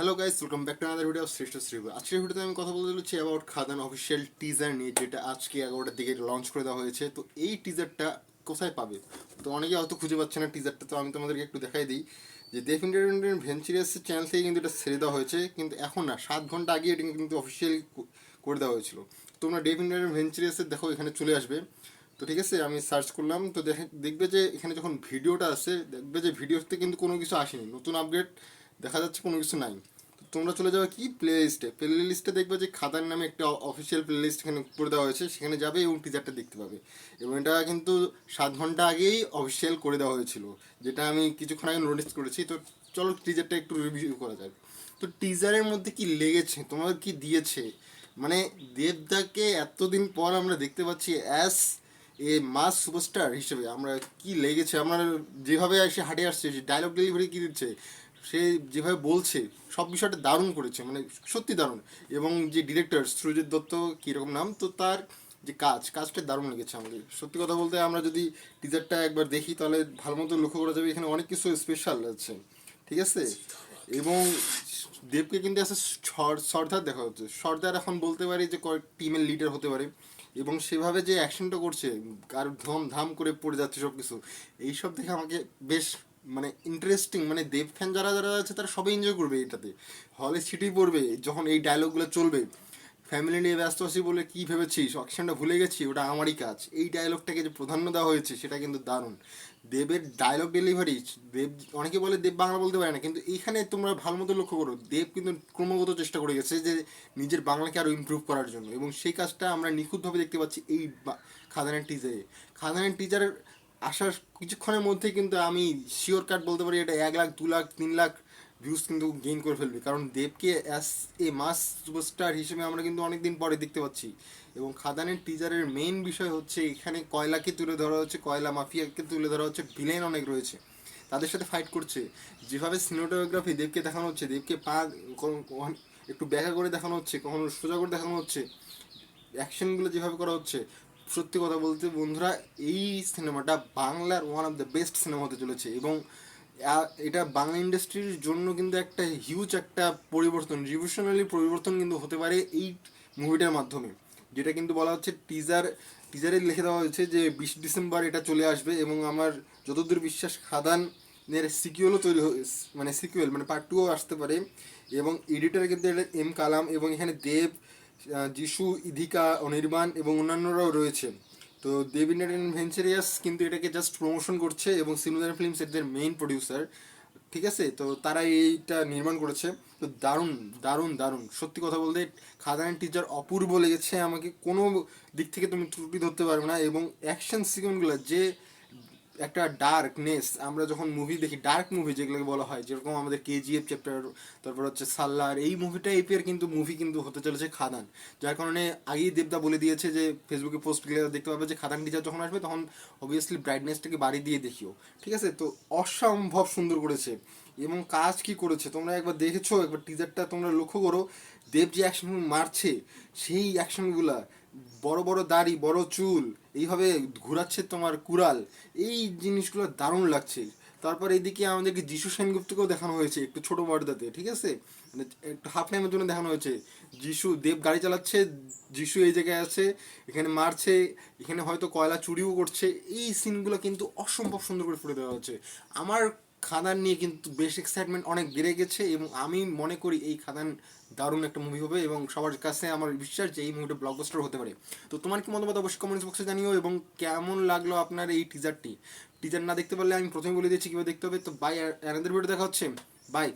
Hello guys, welcome back to another video of শ্রেষ্ঠ শ্রী। আজকের ভিডিওতে আমি কথা বলতে চলেছি অ্যাবাউট খাদান অফিসিয়াল টিজার নিয়ে, যেটা আজকে 11টার দিকে লঞ্চ করে দেওয়া হয়েছে। তো এই টিজারটা কোথায় পাবে? তো অনেকে হয়তো খুঁজে পাচ্ছে না টিজারটা, তো আমি তোমাদেরকে একটু দেখাই দিই যে দেব এন্টারটেইনমেন্ট ভেঞ্চারাসের চ্যানেল থেকে কিন্তু এটা ছেড়ে দেওয়া হয়েছে, কিন্তু এখন না, 7 ঘন্টা আগে এটা কিন্তু অফিসিয়ালি করে দেওয়া হয়েছিল। তোমরা দেব এন্টারটেইনমেন্ট ভেঞ্চারাসের দেখো, এখানে চলে আসবে। তো ঠিক আছে, আমি সার্চ করলাম, তো দেখবে যে এখানে যখন ভিডিওটা আসে, দেখবে যে ভিডিওতে কিন্তু কোনো কিছু আসেনি, নতুন আপডেট দেখা যাচ্ছে কোনো কিছু নাই। তো তোমরা চলে যাবে কি প্লে লিস্টে দেখবে যে খাদান নামে একটা অফিসিয়াল প্লে লিস্ট এখানে করে দেওয়া হয়েছে, সেখানে যাবে এবং টিজারটা দেখতে পাবে। এবং এটা কিন্তু 7 ঘন্টা আগেই অফিসিয়াল করে দেওয়া হয়েছিল, যেটা আমি কিছুক্ষণ আগে নোটিস করেছি। তো চলো টিজারটা একটু রিভিউ করা যাক। তো টিজারের মধ্যে কি লেগেছে, তোমার কি দিয়েছে, মানে দেবদাকে এতদিন পর আমরা দেখতে পাচ্ছি অ্যাজ এ মাস সুপারস্টার হিসেবে। আমরা কি লেগেছে, আমরা যেভাবে এসে হাঁটে আসছে, ডায়লগ ডেলিভারি কি দিচ্ছে, সে যেভাবে বলছে, সব বিষয়টা দারুণ করেছে, মানে সত্যি দারুণ। এবং যে ডিরেক্টর সুরজিৎ দত্ত, কীরকম নাম, তো তার যে কাজটা দারুণ লেগেছে আমাকে। সত্যি কথা বলতে, আমরা যদি টিজারটা একবার দেখি তাহলে ভালো মতো লক্ষ্য করা যাবে এখানে অনেক কিছু স্পেশাল আছে, ঠিক আছে। এবং দেবকে কিন্তু একটা সর্দার দেখা হচ্ছে। সর্দার এখন বলতে পারি যে কয়েক টিমের লিডার হতে পারে, এবং সেভাবে যে অ্যাকশনটা করছে, আর ধম ধাম করে পড়ে যাচ্ছে সব কিছু, এইসব দেখে আমাকে বেশ মানে ইন্টারেস্টিং, মানে দেব ফ্যান যারা যারা আছে তারা সবাই এনজয় করবে এটাতে। হলে সিটি পড়বে যখন এই ডায়লগগুলো চলবে, ফ্যামিলি নিয়ে ব্যস্ত আছি বলে কি ভেবেছিস, অকশনটা ভুলে গেছি, ওটা আমারই কাজ, এই ডায়লগটাকে যে প্রাধান্য দেওয়া হয়েছে সেটা কিন্তু দারুণ। দেবের ডায়লগ ডেলিভারি, দেব, অনেকে বলে দেব বাংলা বলতে পারে না, কিন্তু এইখানে তোমরা ভালো মতো লক্ষ্য করো, দেব কিন্তু ক্রমাগত চেষ্টা করে গেছে যে নিজের বাংলাকে আরও ইমপ্রুভ করার জন্য, এবং সেই কাজটা আমরা নিখুঁতভাবে দেখতে পাচ্ছি এই খাদানের টিজারে। খাদানের টিজারের আসার কিছুক্ষণের মধ্যে কিন্তু আমি শিওর কাট বলতে পারি এটা 1 লাখ, 2 লাখ, 3 লাখ ভিউজ কিন্তু গেইন করে ফেলবে, কারণ দেবকে অ্যাজ এ মাস সুপারস্টার হিসেবে আমরা কিন্তু অনেকদিন পরে দেখতে পাচ্ছি। এবং খাদানের টিজারের মেইন বিষয় হচ্ছে এখানে কয়লাকে তুলে ধরা হচ্ছে, কয়লা মাফিয়াকে তুলে ধরা হচ্ছে, ভিলেন অনেক রয়েছে, তাদের সাথে ফাইট করছে। যেভাবে সিনেমাটোগ্রাফি দেবকে দেখানো হচ্ছে, দেবকে পা একটু ব্যাখ্যা করে দেখানো হচ্ছে, কখনো সোজা করে দেখানো হচ্ছে, অ্যাকশনগুলো যেভাবে করা হচ্ছে, সত্যি কথা বলতে বন্ধুরা, এই সিনেমাটা বাংলার one of the best cinema হতে চলেছে। এবং এটা বাংলা ইন্ডাস্ট্রির জন্য কিন্তু একটা হিউজ একটা পরিবর্তন, রিভলিউশনারি পরিবর্তন কিন্তু হতে পারে এই মুভিটার মাধ্যমে। যেটা কিন্তু বলা হচ্ছে টিজারে লিখে দেওয়া হয়েছে যে 20 ডিসেম্বর এটা চলে আসবে, এবং আমার যতদূর বিশ্বাস খাদানের সিকুয়েলও তৈরি মানে সিকুয়েল মানে পার্ট 2ও আসতে পারে। এবং এডিটর কিন্তু এটা এম কালাম, এবং এখানে দেব, যিশু, ইধিকা, অনির্বাণ এবং অন্যান্যরাও রয়েছে। তো দেব এন্টারটেইনমেন্ট ভেঞ্চারিয়াস কিন্তু এটাকে জাস্ট প্রমোশন করছে, এবং সিনুদার ফিল্মস এদের মেইন প্রডিউসার, ঠিক আছে। তো তারা এইটা নির্মাণ করেছে। তো দারুণ দারুণ দারুণ, সত্যি কথা বলতে খাদানের টিজার অপূর্ব লেগেছে আমাকে, কোনো দিক থেকে তুমি ত্রুটি ধরতে পারবে না। এবং অ্যাকশন সিকোয়েন্সগুলো যে একটা ডার্কনেস, আমরা যখন মুভি দেখি ডার্ক মুভি যেগুলোকে বলা হয়, যেরকম আমাদের কেজিএফ চ্যাপ্টার, তারপর হচ্ছে সাল্লার, এই মুভিটা এপিআর কিন্তু মুভি কিন্তু হতে চলেছে খাদান। যার কারণে আগেই দেবদা বলে দিয়েছে যে ফেসবুকে পোস্ট গেলে দেখতে পাবে যে খাদান টিজার যখন আসবে তখন অবভিয়াসলি ব্রাইটনেসটাকে বাড়িয়ে দিয়ে দেখিও, ঠিক আছে। তো অসম্ভব সুন্দর করেছে, এবং কাজ কি করেছে তোমরা একবার দেখেছো, একবার টিজারটা তোমরা লক্ষ্য করো। দেব যে অ্যাকশন মারছে, সেই অ্যাকশনগুলা, বড় বড় দাড়ি, বড় চুল, এইভাবে ঘোরাচ্ছে তোমার কুড়াল, এই জিনিসগুলো দারুণ লাগছে। তারপর এইদিকে আমাদেরকে যিশু সেনগুপ্তকেও দেখানো হয়েছে একটু ছোট পর্দাতে, ঠিক আছে, মানে একটু হাফ টাইমের জন্য দেখানো হয়েছে। দেব গাড়ি চালাচ্ছে, যিশু এই জায়গায় আছে, এখানে মারছে, এখানে হয়তো কয়লা চুরিও করছে, এই সিনগুলো কিন্তু অসম্ভব সুন্দর করে ফুটে দেওয়া হচ্ছে। আমার খাদান নিয়ে কিন্তু বেশ এক্সাইটমেন্ট অনেক বেড়ে গেছে, এবং আমি মনে করি এই খাদান দারুণ একটা মুভি হবে, এবং সবার কাছে আমার বিশ্বাস যে এই মুভিটা ব্লকবাস্টার হতে পারে। তো তোমার কি মতামত অবশ্যই কমেন্টস বক্সে জানিও, এবং কেমন লাগলো আপনার এই টিজার না দেখতে পারলে আমি প্রথমে বলে দিচ্ছি কীভাবে দেখতে হবে। তো বাই, অ্যানাদার ভিডিও দেখা হচ্ছে, বাই।